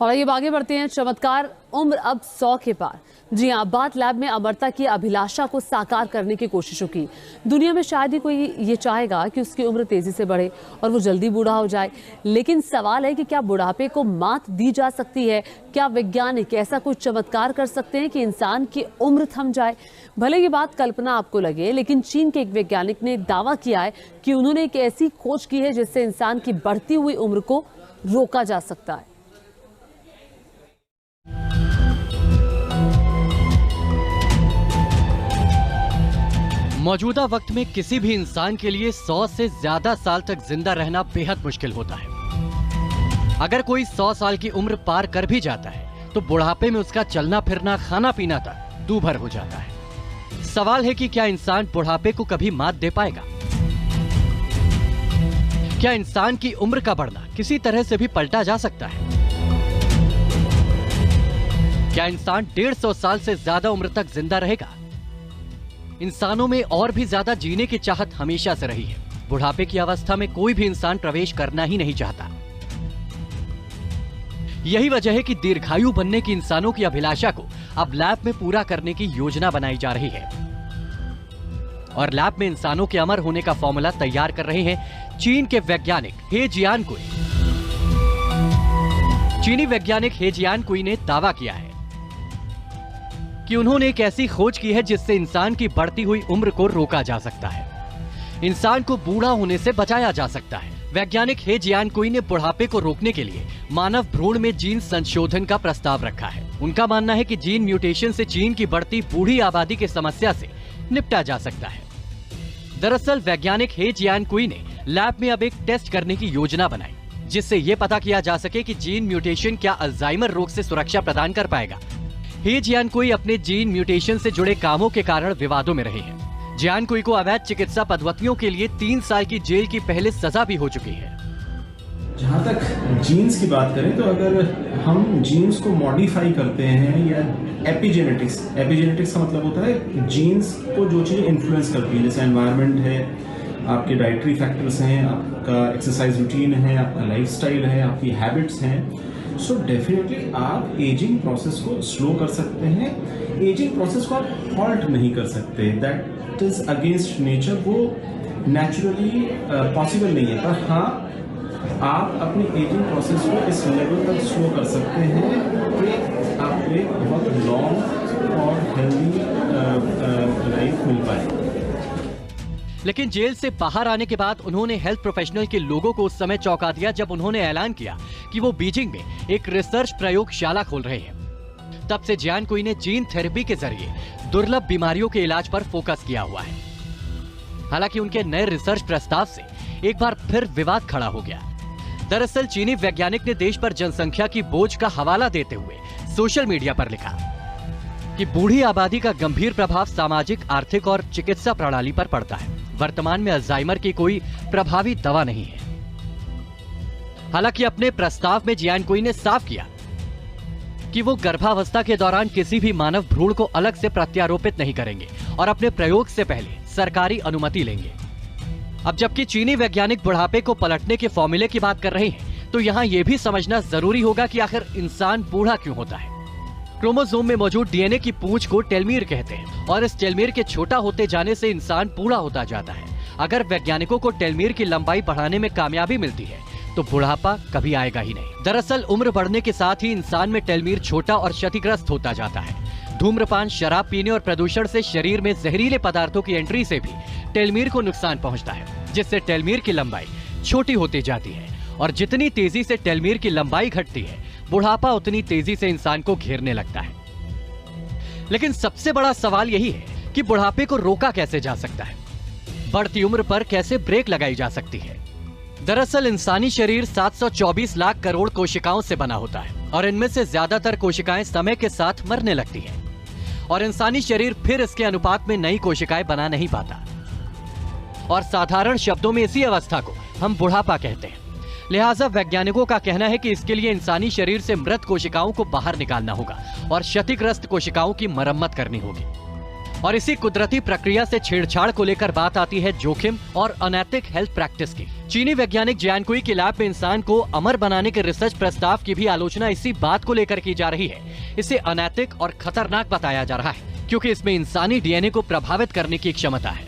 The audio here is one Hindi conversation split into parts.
और ये आगे बढ़ते हैं। चमत्कार, उम्र अब 100 के पार। जी हाँ, बात लैब में अमरता की अभिलाषा को साकार करने की कोशिशों की। दुनिया में शायद ही कोई ये चाहेगा कि उसकी उम्र तेजी से बढ़े और वो जल्दी बूढ़ा हो जाए। लेकिन सवाल है कि क्या बुढ़ापे को मात दी जा सकती है? क्या वैज्ञानिक ऐसा कोई चमत्कार कर सकते हैं कि इंसान की उम्र थम जाए? भले ये बात कल्पना आपको लगे, लेकिन चीन के एक वैज्ञानिक ने दावा किया है कि उन्होंने एक ऐसी खोज की है जिससे इंसान की बढ़ती हुई उम्र को रोका जा सकता है। मौजूदा वक्त में किसी भी इंसान के लिए 100 से ज्यादा साल तक जिंदा रहना बेहद मुश्किल होता है। अगर कोई 100 साल की उम्र पार कर भी जाता है तो बुढ़ापे में उसका चलना फिरना, खाना पीना तक दूभर हो जाता है। सवाल है कि क्या इंसान बुढ़ापे को कभी मात दे पाएगा? क्या इंसान की उम्र का बढ़ना किसी तरह से भी पलटा जा सकता है? क्या इंसान 150 साल से ज्यादा उम्र तक जिंदा रहेगा? इंसानों में और भी ज्यादा जीने की चाहत हमेशा से रही है। बुढ़ापे की अवस्था में कोई भी इंसान प्रवेश करना ही नहीं चाहता। यही वजह है कि दीर्घायु बनने की इंसानों की अभिलाषा को अब लैब में पूरा करने की योजना बनाई जा रही है। और लैब में इंसानों के अमर होने का फॉर्मूला तैयार कर रहे हैं चीन के वैज्ञानिक हे जियानकुई। चीनी वैज्ञानिक हे जियानकुई ने दावा किया है कि उन्होंने एक ऐसी खोज की है जिससे इंसान की बढ़ती हुई उम्र को रोका जा सकता है। इंसान को बूढ़ा होने से बचाया जा सकता है। वैज्ञानिक हे जियानकुई ने बुढ़ापे को रोकने के लिए मानव भ्रूण में जीन संशोधन का प्रस्ताव रखा है। उनका मानना है कि जीन म्यूटेशन से चीन की बढ़ती बूढ़ी आबादी की समस्या से निपटा जा सकता है। दरअसल वैज्ञानिक हे जियानकुई ने लैब में अब एक टेस्ट करने की योजना बनाई जिससे ये पता किया जा सके कि जीन म्यूटेशन क्या अल्जाइमर रोग से सुरक्षा प्रदान कर पाएगा। हे जियानकुई अपने जीन म्यूटेशन से जुड़े कामों के कारण विवादों में रहे हैं। जियानकुई को अवैध चिकित्सा पद्धतियों के लिए 3 साल की जेल की पहले सजा भी हो चुकी है। जहाँ तक जीन्स की बात करें तो अगर हम जीन्स को मॉडिफाई करते हैं या एपिजेनेटिक्स का मतलब होता है जीन्स को जो चीज़ें इन्फ्लुएंस करती है, जैसे एनवायरनमेंट है, आपके डाइटरी फैक्टर्स हैं, आपका एक्सरसाइज रूटीन है, आपका लाइफस्टाइल है, आपकी हैबिट्स हैं। सो डेफिनेटली आप एजिंग प्रोसेस को स्लो कर सकते हैं। एजिंग प्रोसेस को आप हॉल्ट नहीं कर सकते, दैट इज अगेंस्ट नेचर, वो नेचुरली पॉसिबल नहीं है। पर हाँ, आप अपनी एजिंग प्रोसेस को इस लेवल तक स्लो कर सकते हैं कि आपको एक बहुत लॉन्ग और हेल्दी लाइफ मिल पाए। लेकिन जेल से बाहर आने के बाद उन्होंने हेल्थ प्रोफेशनल के लोगों को उस समय चौंका दिया जब उन्होंने ऐलान किया कि वो बीजिंग में एक रिसर्च प्रयोगशाला खोल रहे हैं। तब से जियानकुई ने जीन थेरेपी के जरिए दुर्लभ बीमारियों के इलाज पर फोकस किया हुआ है। हालांकि उनके नए रिसर्च प्रस्ताव से एक बार फिर विवाद खड़ा हो गया। दरअसल चीनी वैज्ञानिक ने देश पर जनसंख्या की बोझ का हवाला देते हुए सोशल मीडिया पर लिखा कि बूढ़ी आबादी का गंभीर प्रभाव सामाजिक, आर्थिक और चिकित्सा प्रणाली पर पड़ता है। वर्तमान में अल्जाइमर की कोई प्रभावी दवा नहीं है। हालांकि अपने प्रस्ताव में जियानकुई ने साफ किया कि वो गर्भावस्था के दौरान किसी भी मानव भ्रूण को अलग से प्रत्यारोपित नहीं करेंगे और अपने प्रयोग से पहले सरकारी अनुमति लेंगे। अब जबकि चीनी वैज्ञानिक बुढ़ापे को पलटने के फॉर्मूले की बात कर रहे हैं, तो यहाँ यह भी समझना जरूरी होगा कि आखिर इंसान बूढ़ा क्यों होता है। क्रोमोसोम में मौजूद डीएनए की पूंछ को टेलोमीर कहते हैं और इस टेलोमीर के छोटा होते जाने से इंसान बूढ़ा होता जाता है। अगर वैज्ञानिकों को टेलोमीर की लंबाई बढ़ाने में कामयाबी मिलती है तो बुढ़ापा कभी आएगा ही नहीं। दरअसल उम्र बढ़ने के साथ ही इंसान में टेलोमीर छोटा और क्षतिग्रस्त होता जाता है। धूम्रपान, शराब पीने और प्रदूषण से शरीर में जहरीले पदार्थों की एंट्री से भी टेलोमीर को नुकसान पहुंचता है, जिससे टेलोमीर की लंबाई छोटी होती जाती है। और जितनी तेजी से टेलोमीर की लंबाई घटती है, बुढ़ापा उतनी तेजी से इंसान को घेरने लगता है। लेकिन सबसे बड़ा सवाल यही है कि बुढ़ापे को रोका कैसे जा सकता है? बढ़ती उम्र पर कैसे ब्रेक लगाई जा सकती है? दरअसल इंसानी शरीर 724 लाख करोड़ कोशिकाओं से बना होता है और इनमें से ज्यादातर कोशिकाएं समय के साथ मरने लगती हैं और इंसानी शरीर फिर इसके अनुपात में नई कोशिकाएं बना नहीं पाता। और साधारण शब्दों में इसी अवस्था को हम बुढ़ापा कहते हैं। लिहाजा वैज्ञानिकों का कहना है कि इसके लिए इंसानी शरीर से मृत कोशिकाओं को बाहर निकालना होगा और क्षतिग्रस्त कोशिकाओं की मरम्मत करनी होगी। और इसी कुदरती प्रक्रिया से छेड़छाड़ को लेकर बात आती है जोखिम और अनैतिक हेल्थ प्रैक्टिस की। चीनी वैज्ञानिक जियान कुई की लैब में इंसान को अमर बनाने के रिसर्च प्रस्ताव की भी आलोचना इसी बात को लेकर की जा रही है। इसे अनैतिक और खतरनाक बताया जा रहा है क्योंकि इसमें इंसानी डीएनए को प्रभावित करने की क्षमता है।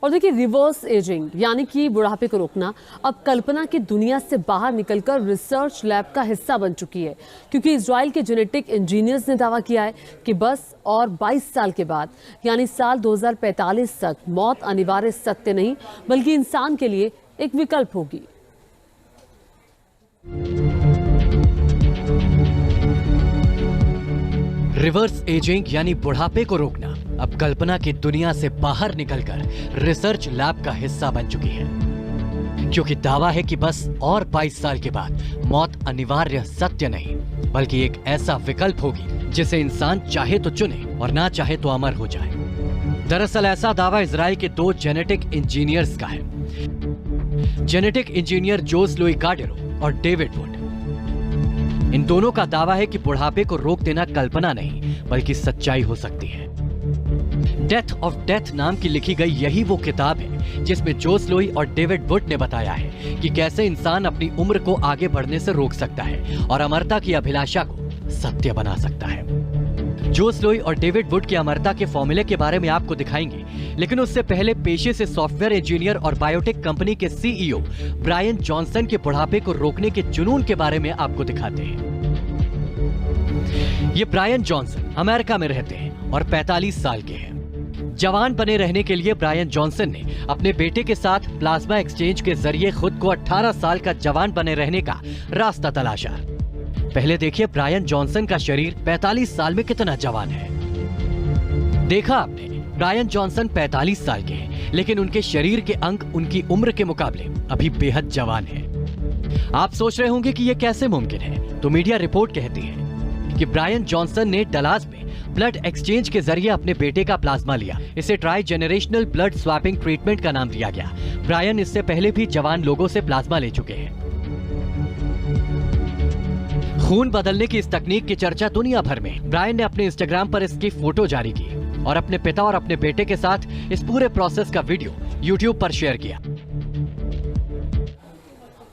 और देखिए, रिवर्स एजिंग यानी कि बुढ़ापे को रोकना अब कल्पना की दुनिया से बाहर निकलकर रिसर्च लैब का हिस्सा बन चुकी है, क्योंकि इजराइल के जेनेटिक इंजीनियर्स ने दावा किया है कि बस और 22 साल के बाद यानी साल 2045 तक मौत अनिवार्य सत्य नहीं बल्कि इंसान के लिए एक विकल्प होगी। रिवर्स एजिंग यानी बुढ़ापे को रोकना अब कल्पना की दुनिया से बाहर निकलकर रिसर्च लैब का हिस्सा बन चुकी है, क्योंकि दावा है कि बस और 22 साल के बाद मौत अनिवार्य सत्य नहीं बल्कि एक ऐसा विकल्प होगी जिसे इंसान चाहे तो चुने और ना चाहे तो अमर हो जाए। दरअसल ऐसा दावा इजराइल के 2 जेनेटिक इंजीनियर्स का है, जेनेटिक इंजीनियर जोस लुई कार्डेरो और डेविड वुड। इन दोनों का दावा है कि बुढ़ापे को रोक देना कल्पना नहीं बल्कि सच्चाई हो सकती है। डेथ ऑफ डेथ नाम की लिखी गई यही वो किताब है जिसमें जोस लुई और डेविड वुड ने बताया है कि कैसे इंसान अपनी उम्र को आगे बढ़ने से रोक सकता है और अमरता की अभिलाषा को सत्य बना सकता है। जोस लुई और डेविड वुड की अमरता के फॉर्मूले के बारे में आपको दिखाएंगे, लेकिन उससे पहले पेशे से सॉफ्टवेयर इंजीनियर और बायोटेक कंपनी के सीईओ ब्रायन जॉनसन के बुढ़ापे को रोकने के जुनून के बारे में आपको दिखाते हैं। ये ब्रायन जॉनसन अमेरिका में रहते हैं और 45 साल के हैं। जवान बने रहने के लिए ब्रायन जॉनसन ने अपने बेटे के साथ प्लाज्मा एक्सचेंज के जरिए खुद को 18 साल का जवान बने रहने का रास्ता तलाशा। पहले देखिए ब्रायन जॉनसन का शरीर 45 साल में कितना जवान है। देखा आपने, ब्रायन जॉनसन 45 साल के हैं, लेकिन उनके शरीर के अंग उनकी उम्र के मुकाबले अभी बेहद जवान हैं। आप सोच रहे होंगे कि यह कैसे मुमकिन है, तो मीडिया रिपोर्ट कहती है कि ब्रायन जॉनसन ने डलास में ब्लड एक्सचेंज के जरिए अपने बेटे का प्लाज्मा लिया। इसे try generational blood swapping treatment का नाम दिया गया। ब्रायन इससे पहले भी जवान लोगों से प्लाज्मा ले चुके हैं। खून बदलने की इस तकनीक की चर्चा दुनिया भर में। ब्रायन ने अपने इंस्टाग्राम पर इसकी फोटो जारी की और अपने पिता और अपने बेटे के साथ इस पूरे प्रोसेस का वीडियो यूट्यूब पर शेयर किया।